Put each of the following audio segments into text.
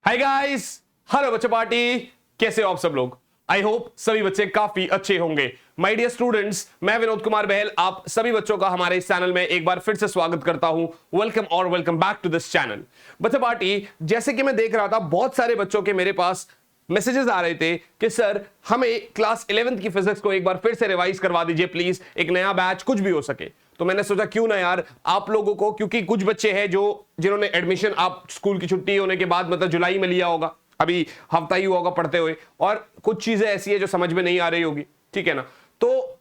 Hi guys, hello बच्चे party, कैसे हो आप सब लोग। आई होप सभी बच्चे काफी अच्छे होंगे। माय डियर स्टूडेंट्स, मैं विनोद कुमार बहल आप सभी बच्चों का हमारे इस चैनल में एक बार फिर से स्वागत करता हूं। वेलकम और welcome back to this channel. बच्चे पार्टी, जैसे कि मैं देख रहा था बहुत सारे बच्चों के मेरे पास मैसेजेस आ रहे थे कि सर हमें क्लास 11th की फिजिक्स को एक बार फिर से रिवाइज करवा दीजिए प्लीज, एक नया बैच कुछ भी हो सके। तो मैंने सोचा क्यों ना यार आप लोगों को, क्योंकि कुछ बच्चे हैं जो जिन्होंने एडमिशन आप स्कूल की छुट्टी होने के बाद मतलब जुलाई में लिया होगा, अभी हफ्ता ही हुआ होगा पढ़ते हुए, और कुछ चीजें ऐसी है जो समझ में नहीं आ रही होगी, ठीक है ना। तो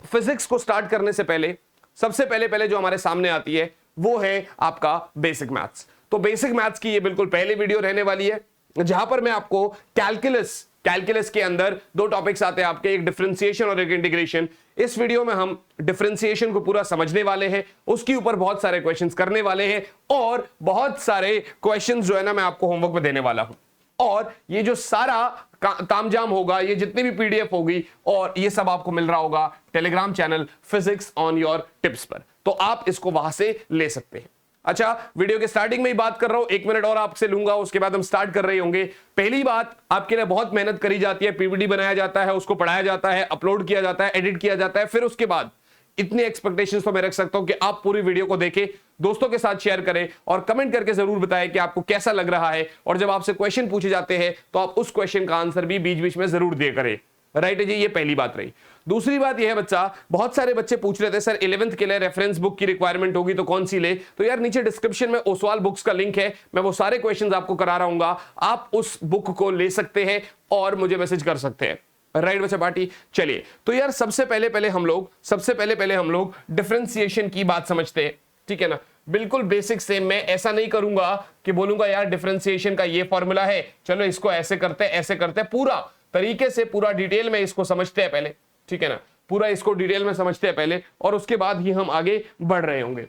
फिजिक्स को स्टार्ट करने से पहले सबसे पहले जो हमारे सामने आती है वो है आपका बेसिक मैथ्स। तो बेसिक मैथ्स की ये बिल्कुल पहली वीडियो रहने वाली है जहां पर मैं आपको कैलकुलस के अंदर दो टॉपिक्स आते हैं आपके, एक डिफरेंशिएशन और एक इंटीग्रेशन। इस वीडियो में हम डिफरेंशिएशन को पूरा समझने वाले हैं, उसके ऊपर बहुत सारे क्वेश्चंस करने वाले हैं और बहुत सारे क्वेश्चंस जो है ना मैं आपको होमवर्क में देने वाला हूं। और ये जो सारा तामझाम होगा, ये जितनी भी पीडीएफ होगी और ये सब आपको मिल रहा होगा Telegram channel physics on your tips पर, तो आप इसको वहां से ले सकते हैं। अच्छा, वीडियो के स्टार्टिंग में ही बात कर रहा हूं, 1 मिनट और आपसे लूंगा, उसके बाद हम स्टार्ट कर रहे होंगे। पहली बात, आपके लिए बहुत मेहनत करी जाती है, पीपीटी बनाया जाता है, उसको पढ़ाया जाता है, अपलोड किया जाता है, एडिट किया जाता है, फिर उसके बाद इतनी एक्सपेक्टेशंस तो मैं रख सकता हूं कि आप पूरी वीडियो को देखें, दोस्तों के साथ शेयर करें और कमेंट करके जरूर बताएं कि आपको कैसा लग रहा है। और जब आपसे क्वेश्चन पूछे जाते हैं तो आप उस क्वेश्चन का आंसर भी बीच बीच में जरूर दिया करें। राइट है जी, ये पहली बात रही। दूसरी बात यह है बच्चा, बहुत सारे बच्चे पूछ रहे थे सर 11th के लिए रेफरेंस बुक की रिक्वायरमेंट होगी तो कौन सी ले। तो यार नीचे डिस्क्रिप्शन में ओसवाल बुक्स का लिंक है, मैं वो सारे क्वेश्चंस आपको करा रहा हूं, आप उस बुक को ले सकते हैं और मुझे मैसेज कर सकते हैं। राइट बच्चा पार्टी, चलिए तो यार सबसे पहले हम लोग डिफरेंशिएशन की बात समझते हैं, ठीक है ना। बिल्कुल बेसिक सेम, मैं ऐसा नहीं करूंगा कि बोलूंगा यार डिफरेंशिएशन का ये फॉर्मूला है, चलो इसको ऐसे करते, पूरा तरीके से पूरा डिटेल में इसको समझते हैं पहले, ठीक है ना। पूरा इसको डिटेल में समझते हैं पहले और उसके बाद ही हम आगे बढ़ रहे होंगे।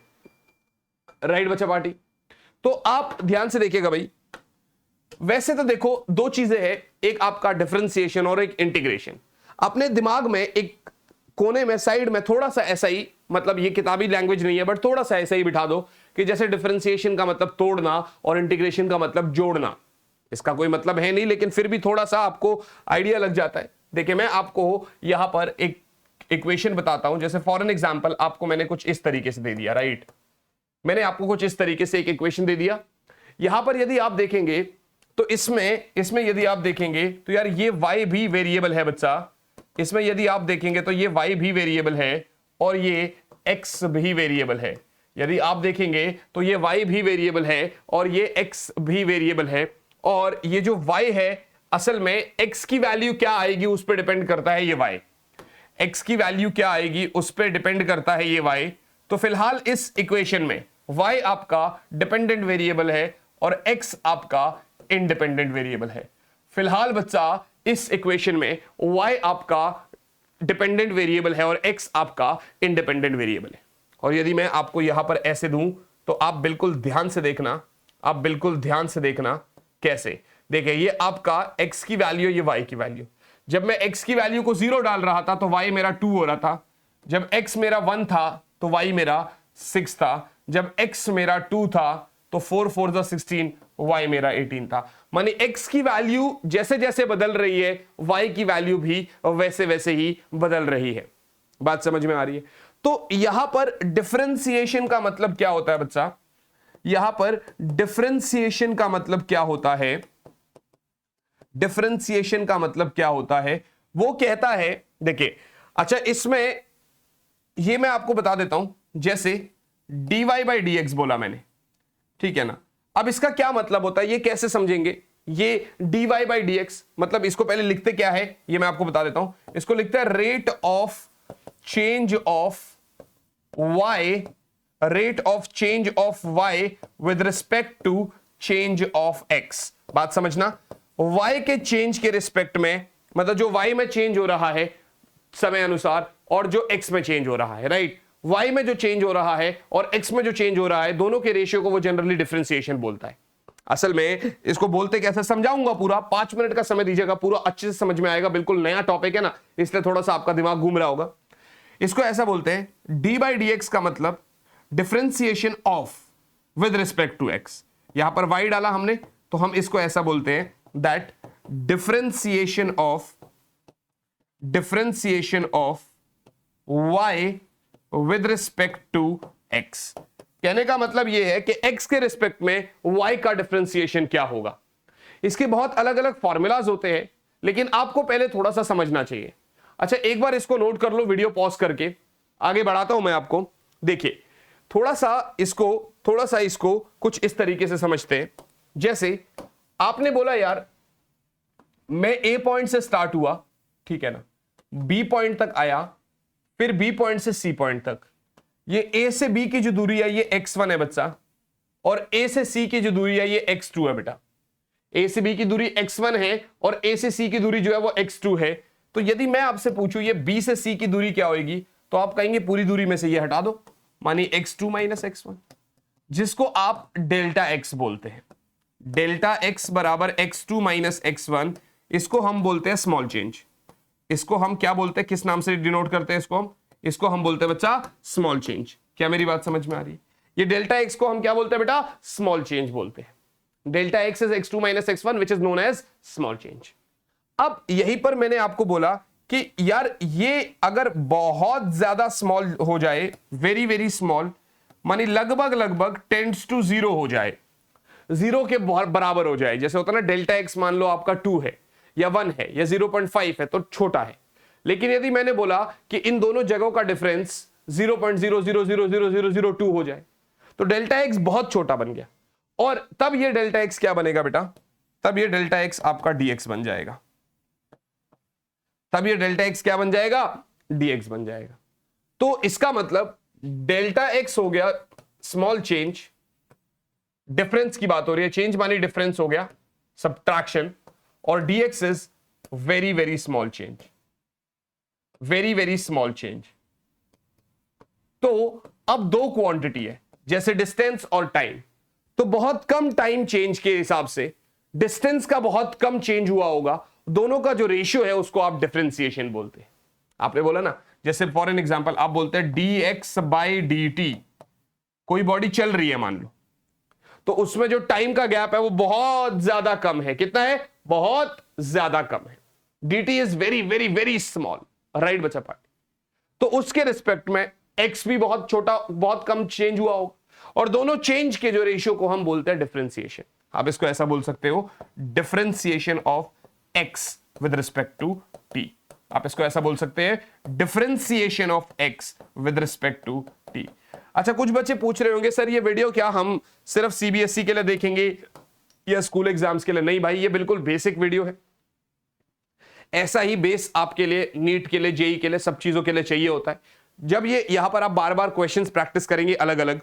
राइट बच्चा पार्टी, तो आप ध्यान से देखिएगा भाई। वैसे तो देखो दो चीजें हैं, एक आपका डिफरेंशिएशन और एक इंटीग्रेशन। अपने दिमाग में एक कोने में साइड में थोड़ा सा ऐसा ही, मतलब ये किताबी लैंग्वेज नहीं है बट थोड़ा सा ऐसा ही बिठा दो कि जैसे डिफरेंशिएशन का मतलब तोड़ना और इंटीग्रेशन का मतलब जोड़ना। इसका कोई मतलब है नहीं लेकिन फिर भी थोड़ा सा आपको आइडिया लग जाता है। देखिए मैं आपको यहां पर एक इक्वेशन बताता हूं, जैसे फॉर एन एग्जांपल आपको मैंने कुछ इस तरीके से दे दिया। राइट, मैंने आपको कुछ इस तरीके से एक इक्वेशन दे दिया। यहां पर यदि आप देखेंगे तो इसमें यदि आप देखेंगे तो यार ये y भी वेरिएबल है बच्चा। इसमें यदि आप देखेंगे तो ये y भी वेरिएबल है और ये x भी वेरिएबल है। यदि आप देखेंगे तो ये y भी वेरिएबल है और ये x भी वेरिएबल है। और ये जो y है असल में x की वैल्यू क्या आएगी उस पर डिपेंड करता है ये y। x की वैल्यू क्या आएगी उस पर डिपेंड करता है ये y। तो फिलहाल इस इक्वेशन में y आपका डिपेंडेंट वेरिएबल है और x आपका इंडिपेंडेंट वेरिएबल है। फिलहाल बच्चा इस इक्वेशन में y आपका डिपेंडेंट वेरिएबल है और x आपका इंडिपेंडेंट वेरिएबल है। और यदि मैं आपको यहां पर ऐसे दूं तो आप बिल्कुल ध्यान से देखना, कैसे। देखिए ये आपका x की वैल्यू, ये y की वैल्यू। जब मैं x की वैल्यू को 0 डाल रहा था तो y मेरा 2 हो रहा था। जब x मेरा 1 था तो y मेरा 6 था। जब x मेरा 2 था तो 4 4 16, y मेरा 18 था। माने x की वैल्यू जैसे जैसे बदल रही है y की वैल्यू भी वैसे वैसे ही बदल रही है। बात समझ में आ रही है। तो यहां पर डिफरेंशिएशन का मतलब क्या होता है बच्चा, यहां पर डिफरेंशिएशन का मतलब क्या होता है, डिफरेंशिएशन का मतलब क्या होता है वो कहता है, देखिए अच्छा इसमें ये मैं आपको बता देता हूं, जैसे dy बाई dx बोला मैंने, ठीक है ना। अब इसका क्या मतलब होता है ये कैसे समझेंगे। ये dy बाई dx मतलब इसको पहले लिखते क्या है ये मैं आपको बता देता हूं। इसको लिखते हैं rate of change of y with respect to change of x। बात समझना, y के चेंज के रिस्पेक्ट में, मतलब जो y में चेंज हो रहा है समय अनुसार और जो x में चेंज हो रहा है। राइट, y में जो चेंज हो रहा है और x में जो चेंज हो रहा है, दोनों के रेशियो को वो जनरली डिफरेंशिएशन बोलता है। असल में इसको बोलते कैसे समझाऊंगा, पूरा 5 मिनट का समय दीजिएगा, पूरा अच्छे से समझ में आएगा। बिल्कुल नया टॉपिक है ना, इसलिए थोड़ा सा आपका दिमाग घूम रहा होगा। इसको ऐसा बोलते हैं डी बाई डी एक्स का मतलब differentiation of with respect to x. यहां पर y डाला हमने तो हम इसको ऐसा बोलते हैं that differentiation of y with respect to x। कहने का मतलब यह है कि x के रिस्पेक्ट में y का डिफरेंशिएशन क्या होगा। इसके बहुत अलग अलग फॉर्मूलाज होते हैं, लेकिन आपको पहले थोड़ा सा समझना चाहिए। अच्छा, एक बार इसको नोट कर लो, वीडियो पॉज करके आगे बढ़ाता हूं मैं आपको। देखिए, थोड़ा सा इसको कुछ इस तरीके से समझते हैं। जैसे आपने बोला यार मैं A पॉइंट से स्टार्ट हुआ, ठीक है ना, B पॉइंट तक आया, फिर B पॉइंट से C पॉइंट तक। ये A से B की जो दूरी है ये x1 है बच्चा, और A से C की जो दूरी है ये x2 है बेटा। A से B की दूरी x1 है और A से C की दूरी जो है वो x2 है। तो यदि मैं आपसे पूछूं ये B से C की दूरी क्या होगी, तो आप कहेंगे पूरी दूरी में से ये हटा दो, मानी x2 माइनस x1, जिसको आप डेल्टा x बोलते हैं। डेल्टा x बराबर x2 माइनस x1, इसको हम बोलते हैं स्मॉल चेंज। इसको हम क्या बोलते हैं, किस नाम से डिनोट करते हैं इसको हम बोलते हैं बच्चा स्मॉल चेंज। क्या मेरी बात समझ में आ रही है? ये डेल्टा x को हम क्या बोलते हैं बेटा, स्मॉल चेंज बोलते हैं। Delta x is x2 minus x1 which is known as small change. अब यहीं पर मैंने आपको बोला कि यार ये अगर बहुत ज्यादा स्मॉल हो जाए, वेरी वेरी स्मॉल, मानी लगभग टेंड्स टू 0 हो जाए, 0 के बराबर हो जाए, जैसे होता है ना डेल्टा x मान लो आपका 2 है या 1 है या 0.5 है तो छोटा है। लेकिन यदि मैंने बोला कि इन दोनों जगहों का डिफरेंस 0.000002 हो जाए तो डेल्टा x बहुत छोटा बन गया, और तब ये डेल्टा x क्या बनेगा बेटा, तब ये डेल्टा x आपका dx बन जाएगा। तब ये डेल्टा x क्या बन जाएगा, dx बन जाएगा। तो इसका मतलब डेल्टा x हो गया स्मॉल चेंज, डिफरेंस की बात हो रही है, चेंज मानी डिफरेंस हो गया, सब्ट्रैक्शन, और dx is very very small change, very very small change. तो अब दो क्वांटिटी है, जैसे डिस्टेंस और टाइम, तो बहुत कम टाइम चेंज के हिसाब से डिस्टेंस का बहुत कम चेंज हुआ होगा, दोनों का जो रेशियो है उसको आप डिफरेंशिएशन बोलते हैं। आपने बोला ना, जैसे फॉर एन एग्जांपल आप बोलते हैं dx बाई dt, कोई बॉडी चल रही है मान लो, तो उसमें जो टाइम का गैप है वो बहुत ज्यादा कम है। कितना है, बहुत ज्यादा कम है। dt is very very very small, right बच्चा पार्टी। तो उसके रिस्पेक्ट में x भी बहुत छोटा, बहुत कम चेंज हुआ होगा, और दोनों चेंज के जो रेशियो को हम बोलते हैं डिफरेंशिएशन। आप इसको ऐसा बोल सकते हो, differentiation of x with respect to t। आप इसको ऐसा बोल सकते हैं, differentiation of x with respect to t। अच्छा, कुछ बच्चे पूछ रहे होंगे सर ये वीडियो क्या हम सिर्फ सीबीएसई के लिए देखेंगे या स्कूल एग्जाम्स के लिए? नहीं भाई, ये बिल्कुल बेसिक वीडियो है। ऐसा ही बेस आपके लिए नीट के लिए, जेई के लिए, सब चीजों के लिए चाहिए होता है। जब ये यहां पर आप बार बार क्वेश्चंस प्रैक्टिस करेंगे अलग अलग,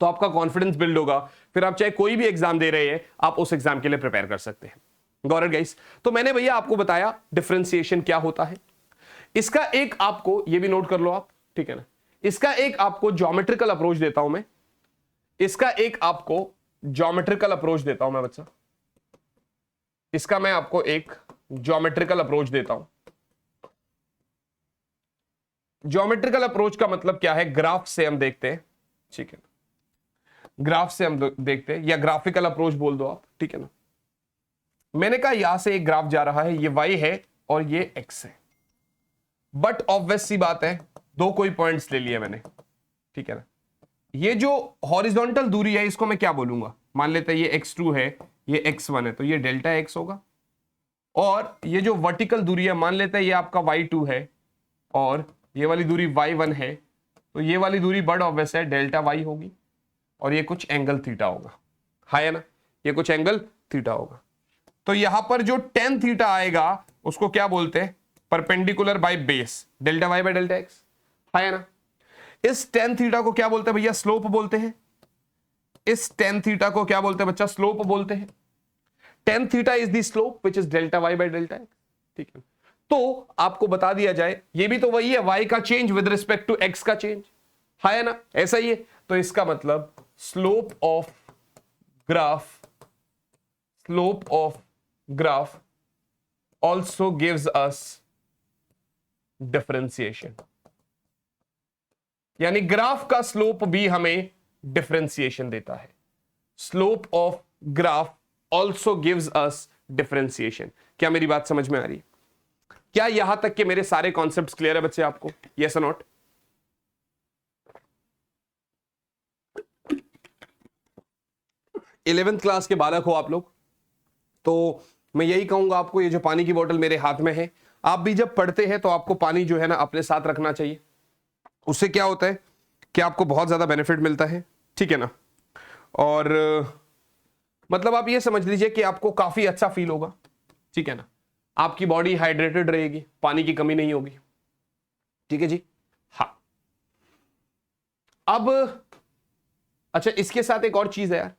तो आपका कॉन्फिडेंस बिल्ड होगा, फिर आप चाहे कोई भी एग्जाम दे रहे हैं आप उस एग्जाम के लिए प्रिपेयर कर सकते हैं। Got it guys? तो मैंने भैया आपको बताया डिफरेंशिएशन क्या होता है। इसका एक आपको, ये भी नोट कर लो आप, ठीक है ना, इसका एक आपको ज्योमेट्रिकल अप्रोच देता हूं मैं। इसका एक आपको ज्योमेट्रिकल अप्रोच देता हूं मैं बच्चा, इसका मैं आपको एक ज्योमेट्रिकल अप्रोच देता हूं। ज्योमेट्रिकल अप्रोच का मतलब क्या है, ग्राफ से हम देखते हैं, ठीक है ना, ग्राफ से हम देखते हैं, या ग्राफिकल अप्रोच बोल दो आप, ठीक है ना। मैंने कहा यहां से एक ग्राफ जा रहा है, ये y है और ये x है, बट ऑब्वियस सी बात है दो कोई पॉइंट्स ले लिए मैंने, ठीक है ना। ये जो हॉरिजॉन्टल दूरी है इसको मैं क्या बोलूंगा, मान लेते हैं ये x2 है, ये x1 है, तो ये डेल्टा x होगा। और ये जो वर्टिकल दूरी है, मान लेते हैं ये आपका y2 है और ये वाली दूरी y1 है, तो ये वाली दूरी बड़ ऑब्वियस है, डेल्टा y होगी, और ये कुछ एंगल थीटा होगा, है ना, ये कुछ एंगल थीटा होगा। तो यहां पर जो tan थीटा आएगा उसको क्या बोलते हैं, perpendicular by base, delta y by delta x, है ना। इस tan थीटा को क्या बोलते हैं भैया, स्लोप बोलते हैं। इस tan थीटा को क्या बोलते हैं बच्चा, स्लोप बोलते हैं। tan theta is the slope which is delta y by delta x, ठीक है। तो आपको बता दिया जाए, ये भी तो वही है, y का change with respect to x का चेंज, है ना, ऐसा ही है। तो इसका मतलब slope of graph also gives us differentiation, यानी ग्राफ का स्लोप भी हमें डिफरेंशिएशन देता है। Slope of graph also gives us differentiation. क्या मेरी बात समझ में आ रही है? क्या यहां तक के मेरे सारे कॉन्सेप्ट्स क्लियर है बच्चे आपको? यस और नॉट? इलेवेंथ क्लास के बालक हो आप लोग, तो मैं यही कहूंगा आपको, ये जो पानी की बोतल मेरे हाथ में है, आप भी जब पढ़ते हैं तो आपको पानी जो है ना अपने साथ रखना चाहिए। उससे क्या होता है कि आपको बहुत ज्यादा बेनिफिट मिलता है, ठीक है ना। और मतलब आप ये समझ लीजिए कि आपको काफी अच्छा फील होगा, ठीक है ना। आपकी बॉडी हाइड्रेटेड रहेगी, पानी की कमी नहीं होगी, ठीक है जी। हाँ, अब अच्छा, इसके साथ एक और चीज है यार,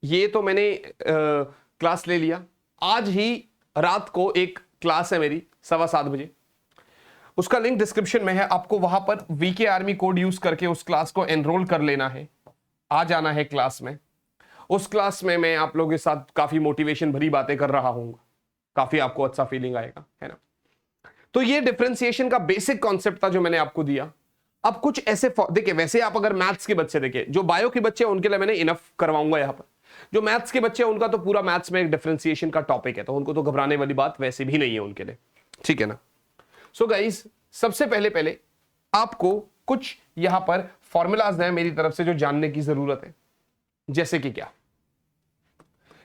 ये तो मैंने क्लास ले लिया। आज ही रात को एक क्लास है मेरी 7:15 बजे, उसका लिंक डिस्क्रिप्शन में है। आपको वहां पर वीके आर्मी कोड यूज करके उस क्लास को एनरोल कर लेना है, आ जाना है क्लास में। उस क्लास में मैं आप लोगों के साथ काफी मोटिवेशन भरी बातें कर रहा हूँ, काफी आपको अच्छा फीलिंग आएगा, है ना। तो ये डिफरेंशिएशन का बेसिक कॉन्सेप्ट था जो मैंने आपको दिया। अब कुछ ऐसे देखिए, वैसे आप अगर मैथ्स के बच्चे देखें, जो बायो के बच्चे हैं उनके लिए मैंने इनफ करवाऊंगा यहां पर। जो मैथ्स के बच्चे हैं उनका तो पूरा मैथ्स में एक डिफरेंशिएशन का टॉपिक है, तो उनको तो घबराने वाली बात वैसे भी नहीं है उनके लिए, ठीक है ना। सो गाइस, सबसे पहले आपको कुछ यहां पर फॉर्मूलाज हैं मेरी तरफ से जो जानने की जरूरत है। जैसे कि क्या?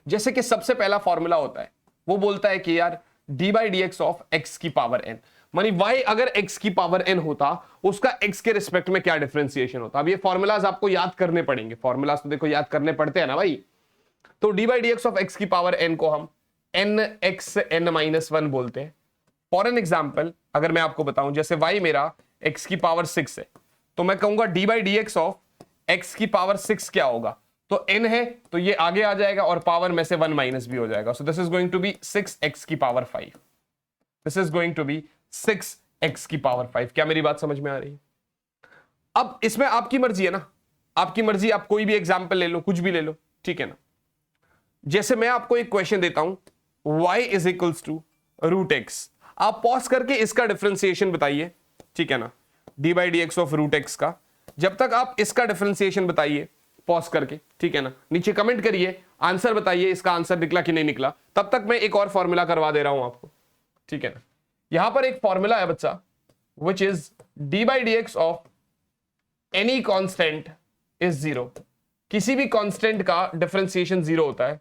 जैसे कि सबसे पहला फॉर्मूला होता है, वो बोलता है कि यार d/dx ऑफ x की पावर n, मानी y अगर x की पावर n होता, उसका x के रिस्पेक्ट में क्या डिफरेंशिएशन होता। अब ये फॉर्मूलाज आपको याद करने पड़ेंगे, फॉर्मूलाज तो देखो याद करने पड़ते हैं ना भाई। तो d/dx ऑफ x की पावर n को हम nxn-1 बोलते हैं। फॉर एन एग्जाम्पल अगर मैं आपको बताऊं, जैसे y मेरा x की पावर 6 है, तो मैं कहूंगा d/dx ऑफ x की पावर 6 क्या होगा, तो n है तो ये आगे आ जाएगा और पावर में से 1 माइनस भी हो जाएगा। So this is going to be 6x की power 5। This is going to be 6x की पावर 5। क्या मेरी बात समझ में आ रही है? अब इसमें आपकी मर्जी है ना, आपकी मर्जी, आप कोई भी एग्जाम्पल ले लो, कुछ भी ले लो, ठीक है ना। जैसे मैं आपको एक क्वेश्चन देता हूं, y is equals to √x, आप पॉज करके इसका डिफरेंशिएशन बताइए, ठीक है ना, d/dx ऑफ √x का। जब तक आप इसका डिफरेंशिएशन बताइए पॉज करके, ठीक है ना, नीचे कमेंट करिए, आंसर बताइए, इसका आंसर निकला कि नहीं निकला, तब तक मैं एक और फॉर्मूला करवा दे रहा हूं आपको, ठीक है ना। यहां पर एक फॉर्मूला है बच्चा, which is d/dx of any constant is 0। किसी भी कांस्टेंट का डिफरेंशिएशन 0 होता है।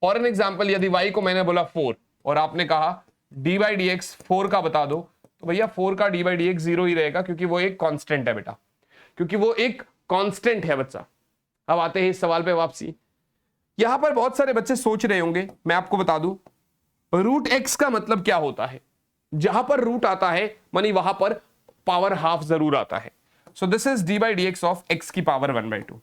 फॉर एन एग्जांपल, यदि y को मैंने बोला 4 और आपने कहा d/dx 4 का बता दो, तो भैया 4 का d/dx 0 ही रहेगा, क्योंकि वो एक कांस्टेंट है बेटा, क्योंकि वो एक कांस्टेंट है बच्चा। अब आते हैं इस सवाल पे वापसी। यहां पर बहुत सारे बच्चे सोच रहे होंगे, मैं आपको बता दूं, √x का मतलब क्या होता है। जहां पर रूट आता है मानी वहां पर पावर हाफ जरूर आता है। सो this is d/dx of x की power 1/2।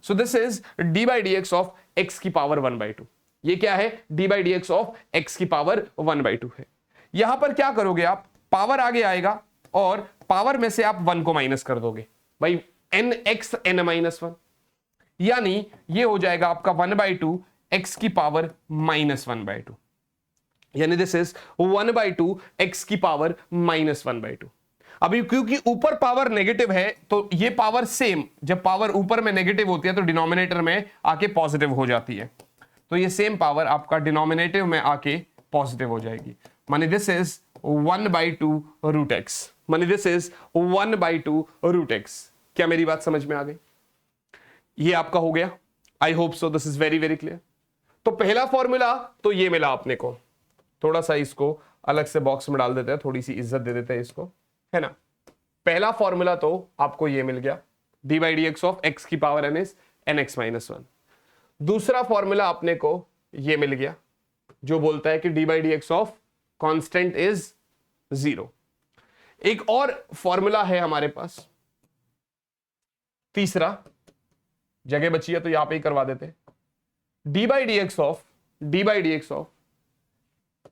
So this is d/dx of x की पावर 1/2। ये क्या है? d/dx ऑफ x की पावर 1/2 है। यहां पर क्या करोगे आप, पावर आगे आएगा और पावर में से आप 1 को माइनस कर दोगे भाई, nxn-1, यानी ये हो जाएगा आपका 1/2 x की पावर -1/2, यानी दिस इज 1/2 x की पावर -1/2। अभी क्योंकि ऊपर पावर नेगेटिव है तो ये पावर सेम, जब पावर ऊपर में नेगेटिव होती है तो डिनोमिनेटर में आके पॉजिटिव हो जाती है, तो ये सेम पावर आपका डिनोमिनेटर में आके पॉजिटिव हो जाएगी, मानी दिस इज 1/2 √x, मानी दिस इज 1/2 √x। क्या मेरी बात समझ में आ गई? ये आपका हो गया। I hope so this is very very clear. तो पहला फॉर्मूला तो ये मिला आपने को, थोड़ा सा इसको अलग से बॉक्स में डाल देते हैं, थोड़ी सी इज्जत दे देते हैं इसको, है ना। पहला फॉर्मूला तो आपको ये मिल गया, d/dx ऑफ x की पावर n इज nx-1। दूसरा फॉर्मूला आपने को ये मिल गया जो बोलता है कि d/dx ऑफ कांस्टेंट इज 0। एक और फॉर्मूला है हमारे पास, तीसरा, जगह बची है तो यहां पे ही करवा देते हैं, d/dx ऑफ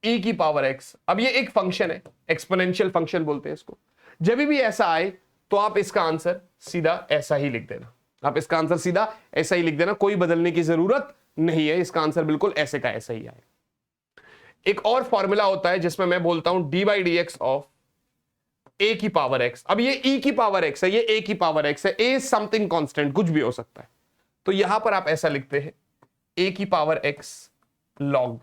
e की पावर x। अब ये एक फंक्शन है, एक्सपोनेंशियल फंक्शन बोलते हैं इसको। जब भी ऐसा आए तो आप इसका आंसर सीधा ऐसा ही लिख देना, आप इसका आंसर सीधा ऐसा ही लिख देना, कोई बदलने की जरूरत नहीं है, इसका आंसर बिल्कुल ऐसे का ऐसा ही आए। एक और फॉर्मूला होता है जिसमें मैं बोलता हूं d/dx ऑफ a की पावर x। अब ये e की पावर x है, ये a की पावर x है, a समथिंग कांस्टेंट, कुछ भी हो सकता है। तो यहां पर आप ऐसा लिखते हैं a की पावर x log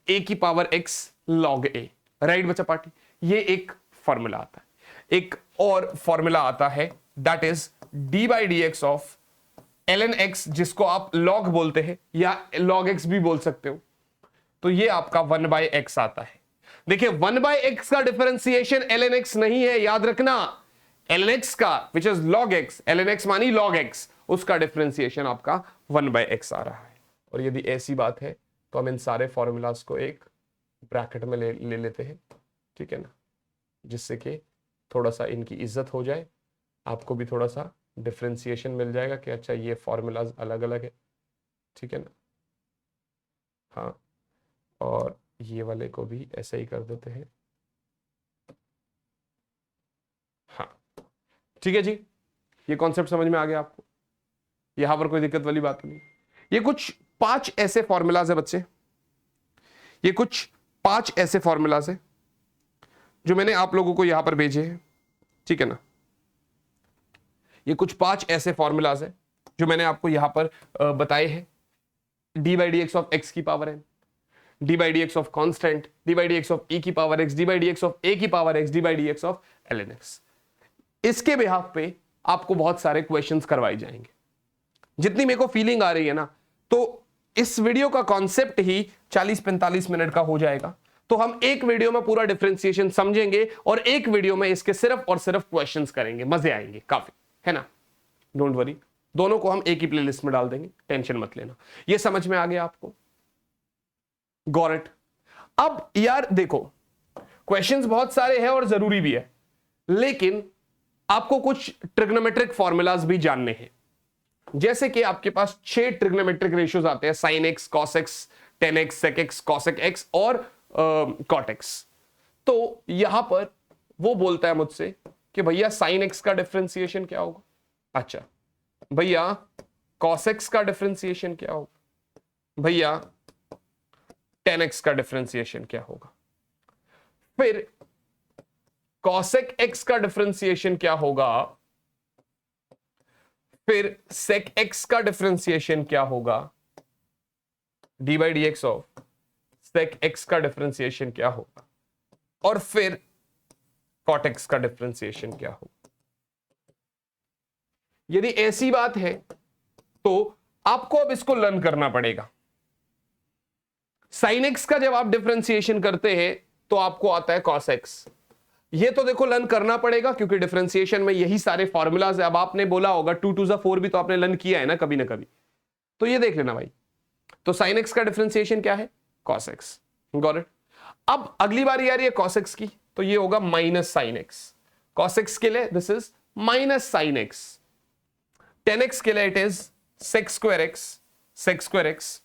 a की power x log a, right बच्चा पार्टी। ये एक फॉर्मूला आता है। एक और फॉर्मूला आता है that is d by D x of ln x, जिसको आप log बोलते हैं या log x भी बोल सकते हो। तो ये आपका 1 बाई एक्स आता है। देखिए 1 बाई एक्स का डिफरेंशिएशन ln x नहीं है, याद रखना। ln x का which is log x, ln x मानी log x, उसका डिफरेंशिएशन आपका 1 बाई एक्स आ रहा है। और यदि ऐसी बात है तो हम इन सारे फॉर्मूलाज को एक ब्रैकेट में ले लेते हैं, ठीक है ना, जिससे कि थोड़ा सा इनकी इज्जत हो जाए, आपको भी थोड़ा सा डिफरेंशिएशन मिल जाएगा कि अच्छा ये फॉर्मूलाज अलग अलग है, ठीक है ना। हाँ, और ये वाले को भी ऐसे ही कर देते हैं। हाँ ठीक है जी, ये कॉन्सेप्ट समझ में आ गया आपको, यहां पर कोई दिक्कत वाली बात नहीं। ये कुछ 5 ऐसे फॉर्मूलाज है बच्चे, ये कुछ 5 ऐसे फॉर्मूलाज है जो मैंने आप लोगों को यहां पर भेजे हैं, ठीक है ना। ये कुछ 5 ऐसे फॉर्मूलाज है जो मैंने आपको यहां पर बताए हैं। D by D x of X की power N, D by D x of constant, D by D x of E की power X, D by D x of A की power X, D by D x of L N X. इसके behalf पे आपको बहुत सारे questions करवाए जाएंगे। जितनी मेरे को फीलिंग आ रही है ना, तो इस वीडियो का कॉन्सेप्ट ही 40-45 मिनट का हो जाएगा। तो हम एक वीडियो में पूरा डिफरेंशिएशन समझेंगे और एक वीडियो में इसके सिर्फ और सिर्फ क्वेश्चंस करेंगे, मजे आएंगे काफी, है ना। डोंट वरी, दोनों को हम एक ही प्लेलिस्ट में डाल देंगे, टेंशन मत लेना। ये समझ में आ गया आपको? Got it. अब यार देखो, क्वेश्चंस बहुत सारे हैं और जरूरी भी है, लेकिन आपको कुछ ट्रिग्नोमेट्रिक फॉर्मूलाज भी जानने हैं। जैसे कि आपके पास 6 ट्रिग्नोमेट्रिक रेशियोज आते हैं, sine x, cos x, tan x, sec x, cosec x और कॉट एक्स। तो यहां पर वो बोलता है मुझसे कि भैया साइन एक्स का डिफरेंशिएशन क्या होगा, अच्छा भैया कॉस एक्स का डिफरेंशिएशन क्या होगा, भैया टेन एक्स का डिफरेंशिएशन क्या होगा, फिर कॉसेक एक्स का डिफरेंशिएशन क्या होगा, फिर सेक एक्स का डिफरेंशिएशन क्या होगा, d by D x of sec x का डिफरेंशिएशन क्या होगा, और फिर कॉट एक्स का डिफरेंशिएशन क्या होगा। यदि ऐसी बात है तो आपको अब इसको लर्न करना पड़ेगा। साइन एक्स का जब आप डिफरेंशिएशन करते हैं तो आपको आता है कॉस एक्स। ये तो देखो लर्न करना पड़ेगा, क्योंकि डिफरेंशिएशन में यही सारे फॉर्मूलाज है। अब आपने बोला होगा 2 2 4 भी तो आपने लर्न किया है ना कभी ना कभी, तो ये देख लेना भाई। तो साइन एक्स का डिफरेंशिएशन क्या है, कॉस एक्स। Got it. अब अगली बार यार ये कॉस एक्स की, तो ये होगा minus sine x. Cos x के लिए this is minus sine x, tan x के लिए it is sec square x, sec square x.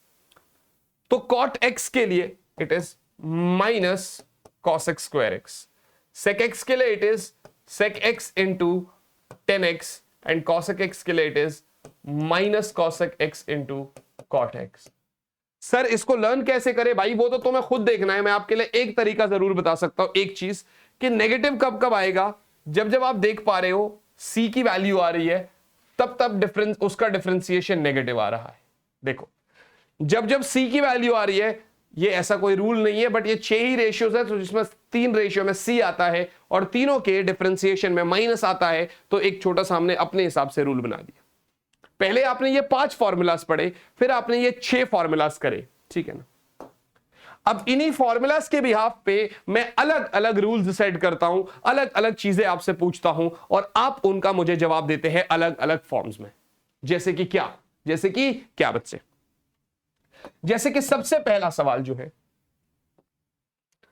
तो कॉट एक्स के लिए it is minus cos x square x, sec x के लिए it is sec x into tan x, and cosec x के लिए it is minus cosec x into cot x. Sir इसको learn कैसे करें भाई, वो तो तुम्हें खुद देखना है। मैं आपके लिए एक तरीका जरूर बता सकता हूं, एक चीज कि नेगेटिव कब कब आएगा, जब जब आप देख पा रहे हो सी की वैल्यू आ रही है, तब तब डिफरेंस, उसका डिफरेंशिएशन नेगेटिव आ रहा है। देखो जब जब सी की वैल्यू आ रही है, ये ऐसा कोई रूल नहीं है, बट ये 6 ही रेशियोज है, तो जिसमें 3 रेशियो में सी आता है और तीनों के डिफरेंशिएशन में माइनस आता है, तो एक छोटा सा हमने अपने हिसाब से रूल बना दिया। पहले आपने ये 5 फॉर्मूलाज पढ़े, फिर आपने ये 6 फॉर्मूलाज करे, ठीक है ना। अब इन्हीं फॉर्मूलाज के बिहाफ पे मैं अलग अलग रूल्स सेट करता हूं, अलग अलग चीजें आपसे पूछता हूं, और आप उनका मुझे जवाब देते हैं अलग अलग फॉर्म्स में। जैसे कि क्या, जैसे कि क्या बच्चे, जैसे कि सबसे पहला सवाल जो है,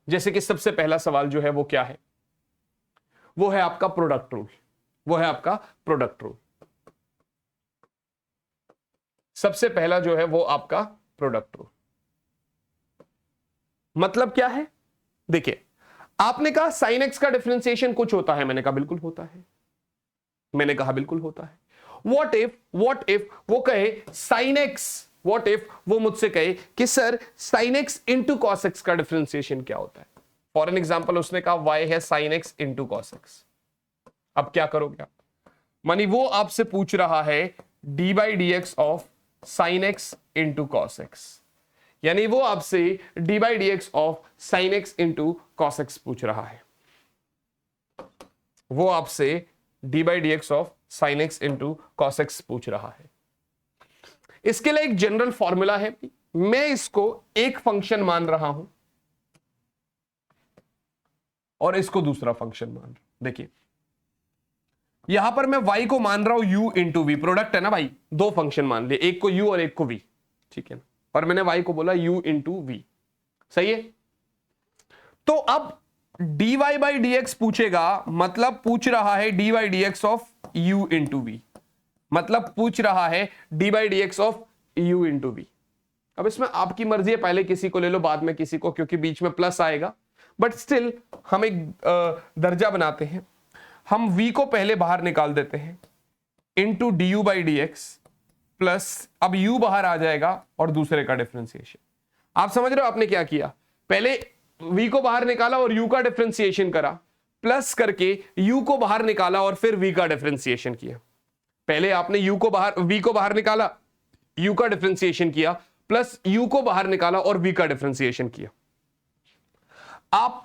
जैसे कि सबसे पहला सवाल जो है वो क्या है, वो है आपका प्रोडक्ट रूल, वो है आपका प्रोडक्ट रूल। सबसे पहला जो है वो आपका प्रोडक्ट रूल। मतलब क्या है, देखिए आपने कहा साइन एक्स का डिफरेंशिएशन कुछ होता है, मैंने कहा बिल्कुल होता है, मैंने कहा बिल्कुल होता है। व्हाट इफ वो कहे साइन एक्स, व्हाट इफ वो मुझसे कहे कि sir sine x into cos x का डिफरेंशिएशन क्या होता है। फॉर एन एग्जाम्पल उसने कहा वाई है sign x into cos x. अब क्या करोगे आप, मानी वो आपसे पूछ रहा है D by D x of sine x into cos x. यानी वो आपसे D by D x of sine x into cos x पूछ रहा है, वो आपसे D by D x of sine x into cos x पूछ रहा है। इसके लिए एक जनरल फॉर्मूला है, मैं इसको एक फंक्शन मान रहा हूं और इसको दूसरा फंक्शन मान रहा हूं। देखिए यहां पर मैं y को मान रहा हूं u इंटू वी, प्रोडक्ट है ना भाई, दो फंक्शन मान लिए, एक को u और एक को v, ठीक है ना, और मैंने y को बोला u इंटू वी, सही है। तो अब dy बाई डी एक्स पूछेगा, मतलब पूछ रहा है dy by D x of u into v, मतलब पूछ रहा है dy by D x of u into v. अब इसमें आपकी मर्जी है, पहले किसी को ले लो बाद में किसी को, क्योंकि बीच में प्लस आएगा, बट स्टिल हम एक दर्जा बनाते हैं, हम v को पहले बाहर निकाल देते हैं into D you by D x plus, अब u बाहर आ जाएगा और दूसरे का डिफरेंशिएशन। आप समझ रहे हो आपने क्या किया, पहले v को बाहर निकाला और u का डिफरेंशिएशन करा, प्लस करके u को बाहर निकाला और फिर v का डिफरेंशिएशन किया। पहले आपने v को बाहर निकाला, u का डिफरेंशिएशन किया, प्लस u को बाहर निकाला और v का डिफरेंशिएशन किया। आप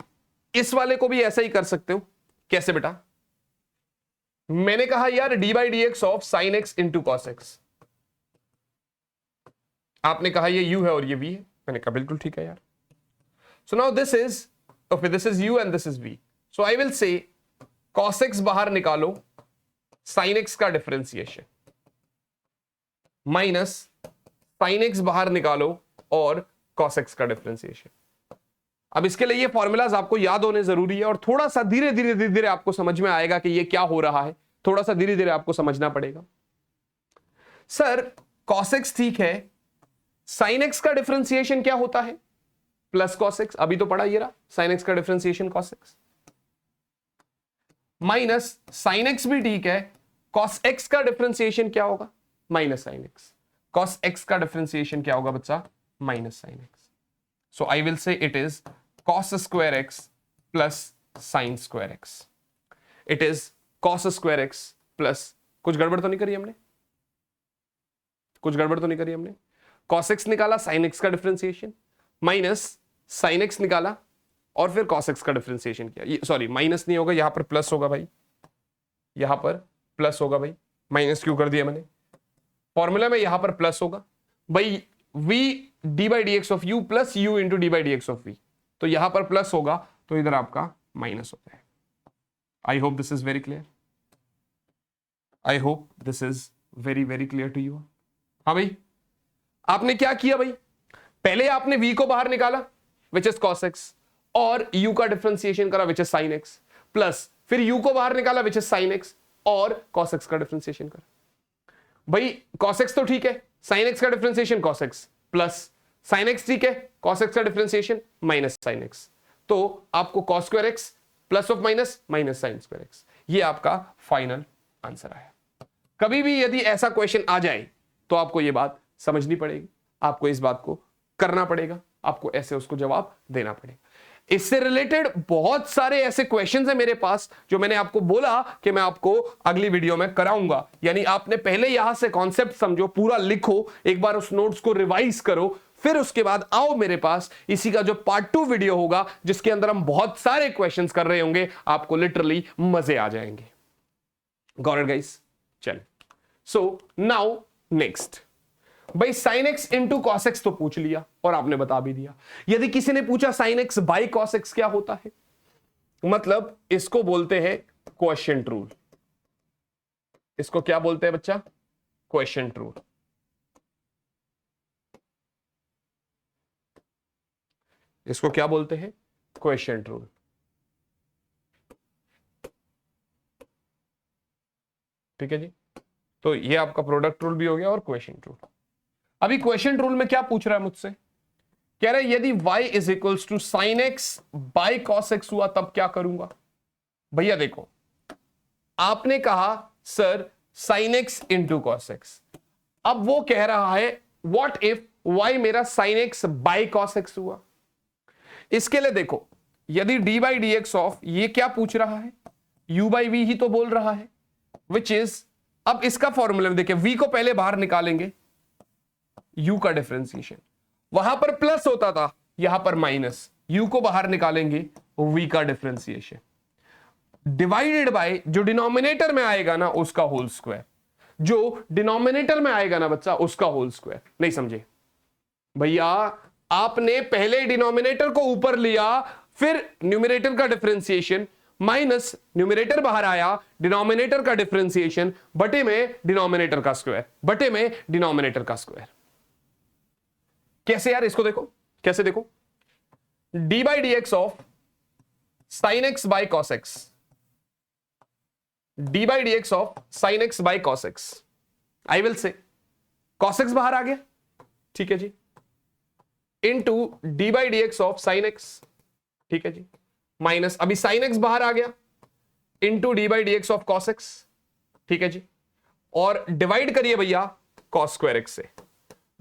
इस वाले को भी ऐसा ही कर सकते हो। कैसे बेटा, मैंने कहा यार D by D x of sine x into cos x, आपने कहा ये u है और ये v है, मैंने कहा बिल्कुल ठीक है यार। So now this is u and this is v, so I will से cos x बाहर निकालो, sin x का डिफरेंशिएशन, माइनस sin x बाहर निकालो और cos x का डिफरेंशिएशन। अब इसके लिए ये फॉर्मूलाज आपको याद होने जरूरी है और थोड़ा सा धीरे धीरे आपको समझ में आएगा कि ये क्या हो रहा है, थोड़ा सा धीरे धीरे आपको समझना पड़ेगा। सर cos x ठीक है, sin x का डिफरेंशिएशन क्या होता है, प्लस cos x, अभी तो पढ़ा ये रहा, sin x का differentiation cos x, minus sin x भी ठीक है, cos x का डिफरेंशिएशन क्या होगा, minus sin x, cos x का डिफरेंशिएशन क्या होगा बच्चा, minus sin x। So I will say it is cos square x plus sin square x. It is cos square x plus, कुछ गड़बड़ तो नहीं करी हमने, कुछ गड़बड़ तो नहीं करी हमने, cos x निकाला, sin x का डिफरेंशिएशन, माइनस sin x निकाला और फिर cos x का डिफरेंशिएशन किया। सॉरी माइनस नहीं होगा, यहां पर प्लस होगा भाई, यहां पर प्लस होगा भाई, माइनस क्यों कर दिया मैंने, फॉर्मूला में यहां पर प्लस होगा भाई, v d by D x of u plus u into d by D x of v, तो यहां पर प्लस होगा तो इधर आपका माइनस होता है। I hope this is very clear, I hope this is very very clear to you. हाँ भाई, आपने क्या किया भाई, पहले आपने v को बाहर निकाला विच इज cos x और u का डिफरेंशिएशन करा which is sin x, plus फिर u को बाहर निकाला विच इज sin x और cos x का डिफरेंशिएशन करा। भाई cos x तो ठीक है, sin x का differentiation cos x plus sin x ठीक है, cos x का डिफरेंशिएशन माइनस sin x, तो आपको cos square x plus of minus minus sin square x, ये आपका फाइनल आंसर आया। कभी भी यदि ऐसा क्वेश्चन आ जाए तो आपको ये बात समझनी पड़ेगी, आपको इस बात को करना पड़ेगा, आपको ऐसे उसको जवाब देना पड़ेगा। इससे रिलेटेड बहुत सारे ऐसे क्वेश्चंस हैं मेरे पास जो मैंने आपको बोला कि मैं आपको अगली वीडियो में कराऊंगा, यानी आपने पहले यहां से कॉन्सेप्ट समझो, पूरा लिखो, एक बार उस नोट्स को रिवाइज करो, फिर उसके बाद आओ मेरे पास, इसी का जो पार्ट 2 वीडियो होगा जिसके अंदर हम बहुत सारे क्वेश्चंस कर रहे होंगे, आपको लिटरली मजे आ जाएंगे। Got it guys? चल, सो नाउ नेक्स्ट भाई sin x into cos x तो पूछ लिया और आपने बता भी दिया। यदि किसी ने पूछा sin x by cos x क्या होता है, मतलब इसको बोलते हैं क्वोशिएंट रूल। इसको क्या बोलते हैं बच्चा? Quotient rule. इसको क्या बोलते हैं? Quotient rule. ठीक है जी, तो ये आपका प्रोडक्ट रूल भी हो गया और क्वोशिएंट रूल। अभी क्वोशिएंट रूल में क्या पूछ रहा है मुझसे, कह रहा है यदि y is equals to sine x by cos x हुआ तब क्या करूंगा। भैया देखो, आपने कहा sir sine x into cos x, अब वो कह रहा है व्हाट इफ y मेरा sine x by cos x हुआ। इसके लिए देखो, यदि d by D x of, ये क्या पूछ रहा है, u बाई वी ही तो बोल रहा है, विच इज, अब इसका फॉर्मूला में देखिए, v को पहले बाहर निकालेंगे, u का डिफरेंशिएशन, वहां पर प्लस होता था, यहां पर माइनस, u को बाहर निकालेंगे, v का डिफरेंशिएशन डिवाइडेड बाय जो डिनोमिनेटर में आएगा ना उसका होल स्क्वायर, जो डिनोमिनेटर में आएगा ना बच्चा उसका होल स्क्वायर। नहीं समझे भैया, आपने पहले डिनोमिनेटर को ऊपर लिया, फिर न्यूमरेटर का डिफरेंशिएशन माइनस न्यूमरेटर बाहर आया, डिनोमिनेटर का डिफरेंशिएशन बटे में डिनोमिनेटर का स्क्वायर, बटे में डिनोमिनेटर का स्क्वायर। कैसे यार, इसको देखो कैसे, देखो d by D x of sine x by cos x, D by D x of sine x by cos x, I will say cos x बाहर आ गया, ठीक है जी, into d by D x of sine x, ठीक है जी, minus अभी साइन एक्स बाहर आ गया, into d by D x of cos x, ठीक है जी, और डिवाइड करिए भैया कॉस स्क्वायर एक्स से,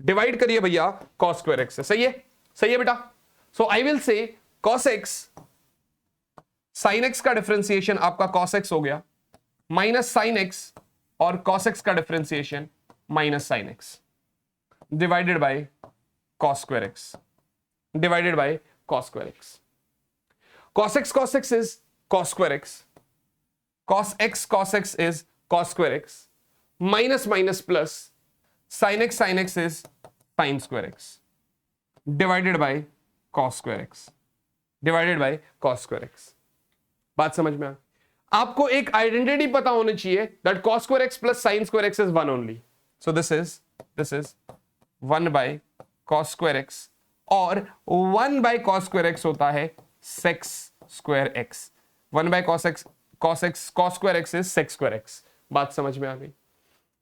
डिवाइड करिए भैया कॉस स्क्वायर एक्स से, सही है, सही है बेटा। So I will say cos x, sine x का डिफरेंशिएशन आपका कॉस एक्स हो गया, माइनस साइन एक्स और कॉस एक्स का differentiation minus sine x, divided by cos square x, divided by cos square x. Cos x is cos square x. Cos x is cos square x. Minus minus plus sin x is sin square x. Divided by cos square x. Divided by cos square x. बात समझ में आ? आपको एक identity पता होनी चाहिए that cos square x plus sin square x is 1 only. So this is 1 by cos square x और 1 by cos square x होता है sec square x, 1 by cos square x is sec square x। बात समझ में आ गई?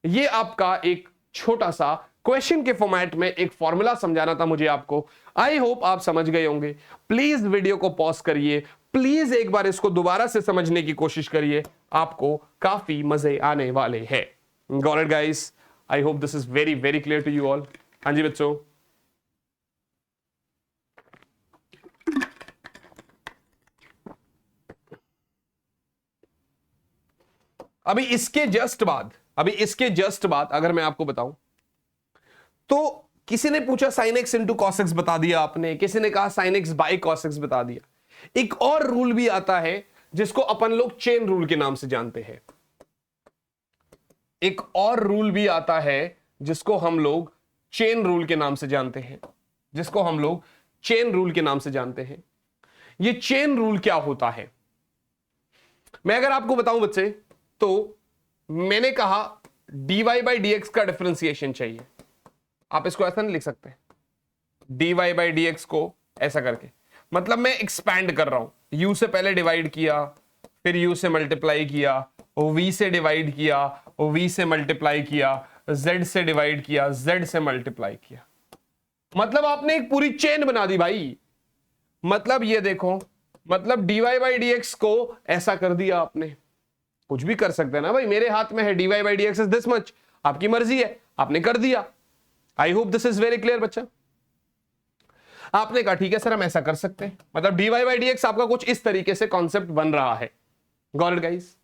ये आपका एक छोटा सा क्वेश्चन के फॉर्मेट में एक फॉर्मूला समझाना था मुझे आपको। आई होप आप समझ गए होंगे। प्लीज वीडियो को पॉज करिए, प्लीज एक बार इसको दोबारा से समझने की कोशिश करिए, आपको काफी मजे आने वाले हैं। Got it guys? I hope this is very very clear to you all. हाँ जी बच्चों, अभी इसके जस्ट बाद अगर मैं आपको बताऊं तो किसी ने पूछा sign x into cos x बता दिया आपने, किसी ने कहा sign x by cos x बता दिया। एक और रूल भी आता है जिसको अपन लोग चेन रूल के नाम से जानते हैं। एक और रूल भी आता है जिसको हम लोग चेन रूल के नाम से जानते हैं, जिसको हम लोग चेन रूल के नाम से जानते हैं। ये चेन रूल क्या होता है मैं अगर आपको बताऊं बच्चे, तो मैंने कहा dy बाई डी एक्स का डिफरेंशिएशन चाहिए। आप इसको ऐसा नहीं लिख सकते, dy बाई डी एक्स को ऐसा करके, मतलब मैं एक्सपैंड कर रहा हूं। u से पहले डिवाइड किया, फिर u से मल्टीप्लाई किया, v से डिवाइड किया, v से मल्टीप्लाई किया, z से डिवाइड किया, z से मल्टीप्लाई किया। मतलब आपने एक पूरी चेन बना दी भाई। मतलब ये देखो, मतलब dy बाई डी एक्स को ऐसा कर दिया आपने। कुछ भी कर सकते हैं ना भाई, मेरे हाथ में है dy by D x is this much, आपकी मर्जी है, आपने कर दिया। आई hope this is very clear बच्चा। आपने कहा ठीक है सर हम ऐसा कर सकते हैं, मतलब dy बाई डी एक्स आपका कुछ इस तरीके से कॉन्सेप्ट बन रहा है। Got it guys?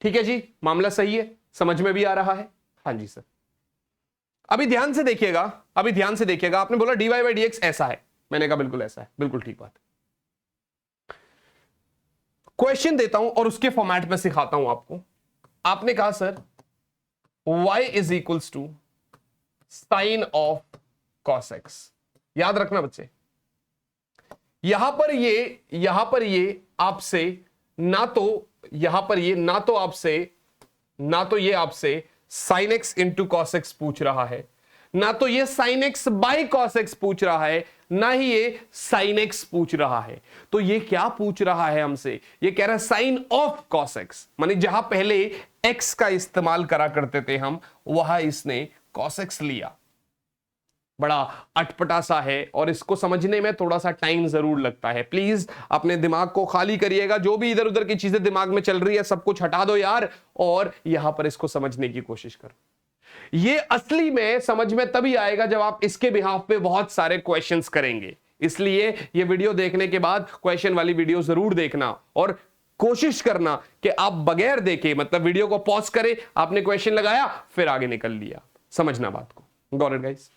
ठीक है जी, मामला सही है, समझ में भी आ रहा है? हाँ जी सर। अभी ध्यान से देखिएगा, अभी ध्यान से देखिएगा। आपने बोला dy बाई डी एक्स ऐसा है, मैंने कहा बिल्कुल ऐसा है, बिल्कुल ठीक बात। क्वेश्चन देता हूं और उसके फॉर्मेट में सिखाता हूं आपको। आपने कहा sir y is equals to sine of cos x. याद रखना बच्चे, यहां पर ये आपसे ना तो ये आपसे sign x into cos x पूछ रहा है, ना तो ये sign x by cos x पूछ रहा है, ना ही ये साइन एक्स पूछ रहा है। तो ये क्या पूछ रहा है हमसे? ये कह रहा है साइन ऑफ कॉस एक्स, माने जहां पहले एक्स का इस्तेमाल करा करते थे हम, वहां इसने कॉस एक्स लिया। बड़ा अटपटा सा है और इसको समझने में थोड़ा सा टाइम जरूर लगता है। प्लीज अपने दिमाग को खाली करिएगा, जो भी इधर उधर की चीजें दिमाग में चल रही है सब कुछ हटा दो यार, और यहां पर इसको समझने की कोशिश करो। ये असली में समझ में तभी आएगा जब आप इसके बिहाफ पे बहुत सारे क्वेश्चंस करेंगे। इसलिए ये वीडियो देखने के बाद क्वेश्चन वाली वीडियो जरूर देखना और कोशिश करना कि आप बगैर देखे, मतलब वीडियो को पॉज करें, आपने क्वेश्चन लगाया फिर आगे निकल लिया। समझना बात को। Got it guys?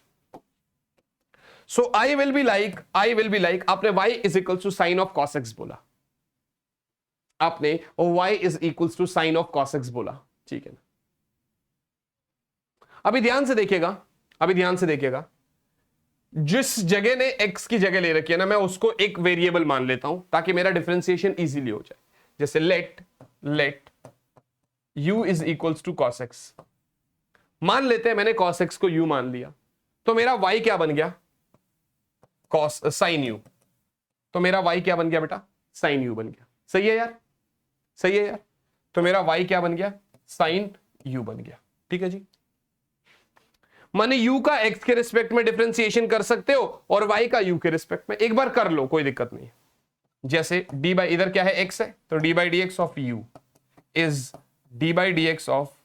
So I will be like आपने y is equal to sine of cos x बोला, आपने y is equal to sine of cos x बोला, ठीक है ना। अभी ध्यान से देखिएगा, जिस जगह ने x की जगह ले रखी है ना, मैं उसको एक वेरिएबल मान लेता हूं ताकि मेरा डिफरेंशिएशन इजीली हो जाए। जैसे let u is equals to cos x, मान लेते हैं मैंने cos x को u मान लिया, तो मेरा y क्या बन गया, sin u, तो मेरा y क्या बन गया बेटा, sin u बन गया। सही है यार, तो मेरा y क्या बन गया, sin u बन गया, ठीक है जी। माने u का x के रिस्पेक्ट में डिफरेंशिएशन कर सकते हो और y का u के रिस्पेक्ट में, एक बार कर लो कोई दिक्कत नहीं है। जैसे d बाई, इधर क्या है x है, तो d by D x of u is d by D x of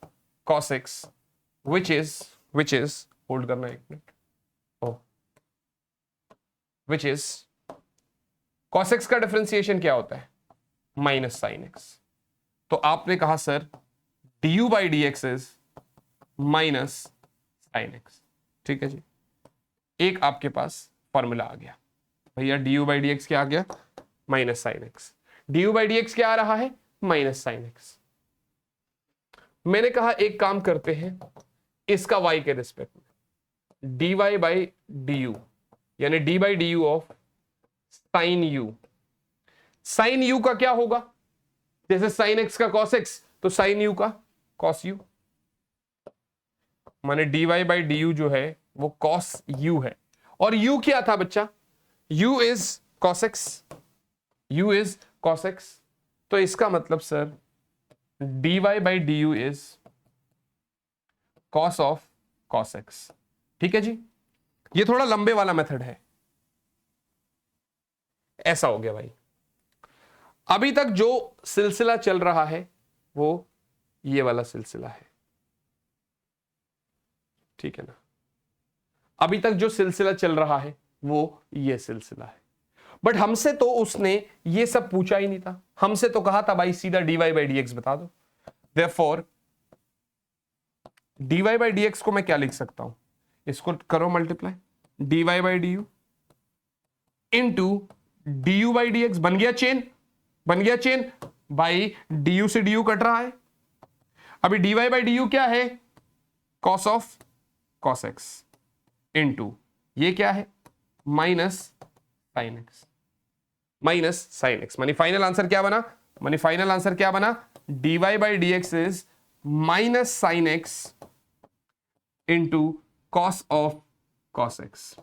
cos x which is hold करना एक minute, which is cos x का डिफरेंशिएशन क्या होता है, माइनस साइन x। तो आपने कहा sir du by D x is minus sine x, ठीक है जी। एक आपके पास फॉर्मूला आ गया भैया, du बाई डी एक्स क्या आ गया, minus sine x। du by D x क्या आ रहा है, माइनस साइन x। मैंने कहा एक काम करते हैं, इसका y के रिस्पेक्ट में dy बाई du, यानी d by d u of sine u। Sine u का क्या होगा, जैसे साइन x का cos x, तो साइन u का cos u, माने dy बाई डी यू जो है वो cos u है, और u क्या था बच्चा, u is cos x, u is cos x। तो इसका मतलब sir dy by d you is cos of cos x, ठीक है जी। ये थोड़ा लंबे वाला मेथड है, ऐसा हो गया भाई। अभी तक जो सिलसिला चल रहा है वो ये वाला सिलसिला है, ठीक है ना। अभी तक जो सिलसिला चल रहा है वो ये सिलसिला है, बट हमसे तो उसने ये सब पूछा ही नहीं था। हमसे तो कहा था भाई सीधा dy बाई डी एक्स बता दो। Therefore dy by D x को मैं क्या लिख सकता हूं, इसको करो multiply, dy by d you into D you by D x. बन गया चेन भाई, डी यू से डी यू कट रहा है। अभी dy बाई डी यू क्या है, cos of cos x into ये क्या है, माइनस साइन x। मानी फाइनल आंसर क्या बना, dy by D x is minus sine x into cos of cos x।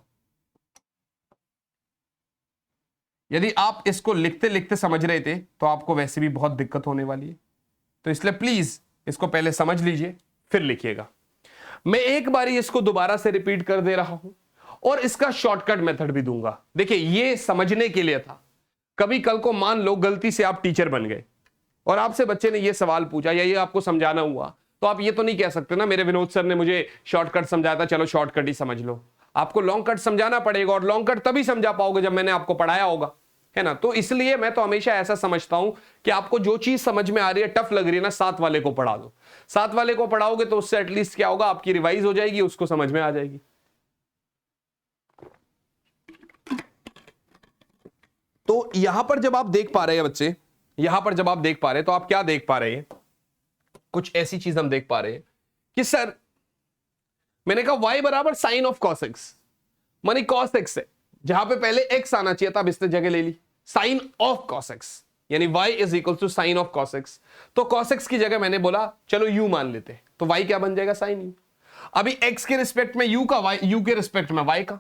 यदि आप इसको लिखते लिखते समझ रहे थे तो आपको वैसे भी बहुत दिक्कत होने वाली है, तो इसलिए प्लीज इसको पहले समझ लीजिए फिर लिखिएगा। मैं एक बारी इसको दोबारा से रिपीट कर दे रहा हूं और इसका शॉर्टकट मेथड भी दूंगा। देखिए ये समझने के लिए था, कभी कल को मान लो गलती से आप टीचर बन गए और आपसे बच्चे ने ये सवाल पूछा या ये आपको समझाना हुआ, तो आप ये तो नहीं कह सकते ना मेरे विनोद सर ने मुझे शॉर्टकट समझाया था, चलो शॉर्टकट ही समझ लो। आपको लॉन्ग कट समझाना पड़ेगा और लॉन्ग कट तभी समझा पाओगे जब मैंने आपको पढ़ाया होगा, है ना। तो इसलिए मैं तो हमेशा ऐसा समझता हूं कि आपको जो चीज समझ में आ रही है, टफ लग रही है ना, साथ वाले को पढ़ा दो। साथ वाले को पढ़ाओगे तो उससे एटलीस्ट क्या होगा, आपकी रिवाइज हो जाएगी, उसको समझ में आ जाएगी। तो यहां पर जब आप देख पा रहे हैं बच्चे, यहां पर जब आप देख पा रहे हैं तो आप क्या देख पा रहे हैं, कुछ ऐसी चीज हम देख पा रहे हैं कि सर मैंने कहा y बराबर साइन ऑफ cos x, मानी cos x है, जहां पे पहले x आना चाहिए था अब इसने जगह ले ली साइन ऑफ cos x, यानी y is equal to sine of cos x। तो cos x की जगह मैंने बोला चलो u मान लेते हैं, तो y क्या बन जाएगा, साइन u। अभी x के रिस्पेक्ट में u का, u के रिस्पेक्ट में y का,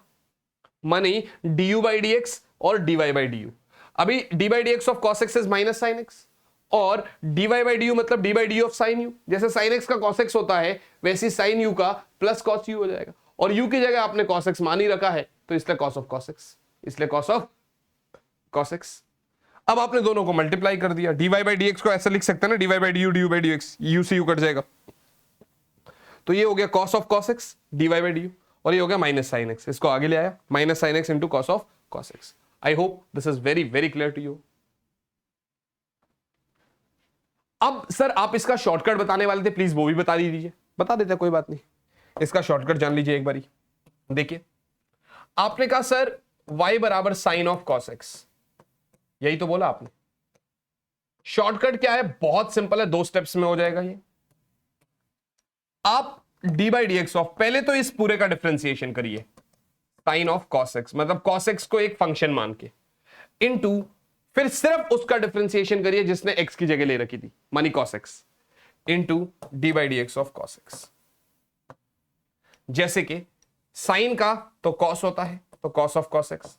मानी du बाई डी एक्स और dy बाई डी यू। अभी d by D x of cos x is minus sine x और dy बाई डी यू मतलब d by d of sine u। जैसे sine x का cos x होता है वैसे sine u का plus cos u हो जाएगा, और u की जगह आपने cos x मान ही रखा है तो इसलिए cos ऑफ cos x, इसलिए cos ऑफ cos x। अब आपने दोनों को मल्टीप्लाई कर दिया, dy बाई डी एक्स को ऐसा लिख सकते हैं ना, dy by d you, du by D x, u से u कट जाएगा, तो ये हो गया cos of cos x dy by d you, और ये हो गया माइनस साइन x, इसको आगे ले आया, minus sine x into cos of cos x। I hope this is very very clear to you. अब सर आप इसका शॉर्टकट बताने वाले थे, प्लीज वो भी बता दीजिए। बता देते कोई बात नहीं, इसका शॉर्टकट जान लीजिए एक बारी। देखिए आपने कहा सर y बराबर साइन ऑफ cos x, यही तो बोला आपने। शॉर्टकट क्या है, बहुत सिंपल है, 2 स्टेप्स में हो जाएगा ये। आप D by D x of, पहले तो इस पूरे का डिफरेंशिएशन करिए, साइन ऑफ cos x मतलब cos x को एक फंक्शन मान के, इनटू फिर सिर्फ उसका डिफरेंशिएशन करिए जिसने x की जगह ले रखी थी, मानी cos x, into d by D x of cos x। जैसे कि साइन का तो cos होता है, तो cos ऑफ cos x,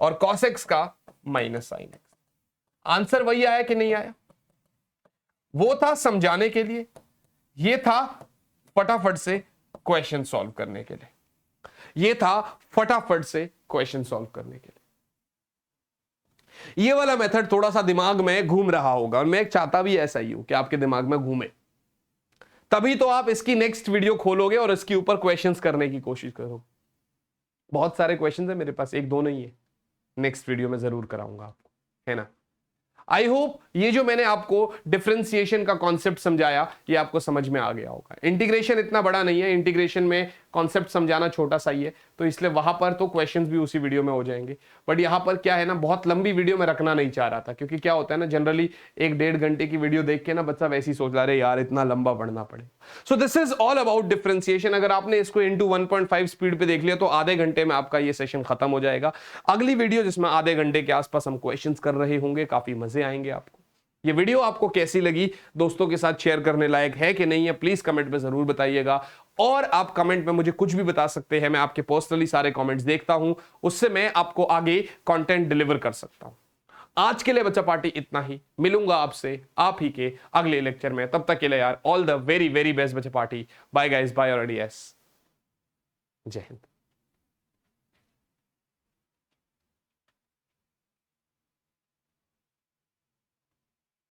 और cos x का माइनस साइन x। आंसर वही आया कि नहीं आया? वो था समझाने के लिए, ये था फटाफट से क्वेश्चन सॉल्व करने के लिए, ये था फटाफट से क्वेश्चन सॉल्व करने के लिए। ये वाला मेथड थोड़ा सा दिमाग में घूम रहा होगा, और मैं चाहता भी ऐसा ही हूं कि आपके दिमाग में घूमे, तभी तो आप इसकी नेक्स्ट वीडियो खोलोगे और इसके ऊपर क्वेश्चंस करने की कोशिश करोगे। बहुत सारे क्वेश्चंस है मेरे पास, 1-2 नहीं है, नेक्स्ट वीडियो में जरूर कराऊंगा आपको, है ना। आई होप ये जो मैंने आपको डिफरेंशिएशन का कॉन्सेप्ट समझाया ये आपको समझ में आ गया होगा। इंटीग्रेशन इतना बड़ा नहीं है, इंटीग्रेशन में कॉन्सेप्ट समझाना छोटा सा ही है, तो इसलिए वहां पर तो क्वेश्चंस भी उसी वीडियो में हो जाएंगे। बट यहां पर क्या है ना, बहुत लंबी वीडियो में रखना नहीं चाह रहा था, क्योंकि क्या होता है ना, जनरली 1-1.5 घंटे की वीडियो देख के ना बच्चा वैसे ही सोच रहा है यार इतना लंबा पढ़ना पड़े। सो this is all about differentiation. अगर आपने इसको इंटू 1.5 स्पीड पे देख लिया तो आधे घंटे में आपका ये सेशन खत्म हो जाएगा। अगली वीडियो जिसमें आधे घंटे के आसपास हम क्वेश्चंस कर रहे होंगे, काफी मजे आएंगे आपको। ये वीडियो आपको कैसी लगी, दोस्तों के साथ शेयर करने लायक है कि नहीं है, प्लीज कमेंट में जरूर बताइएगा। और आप कमेंट में मुझे कुछ भी बता सकते हैं, मैं आपके पर्सनली सारे कमेंट्स देखता हूं, उससे मैं आपको आगे कंटेंट डिलीवर कर सकता हूं। आज के लिए बच्चा पार्टी इतना ही, मिलूंगा आपसे आप ही के अगले लेक्चर में। तब तक के लिए यार all the very very best बच्चा पार्टी। बाय गाइस, बाय और एडीएस, जय हिंद।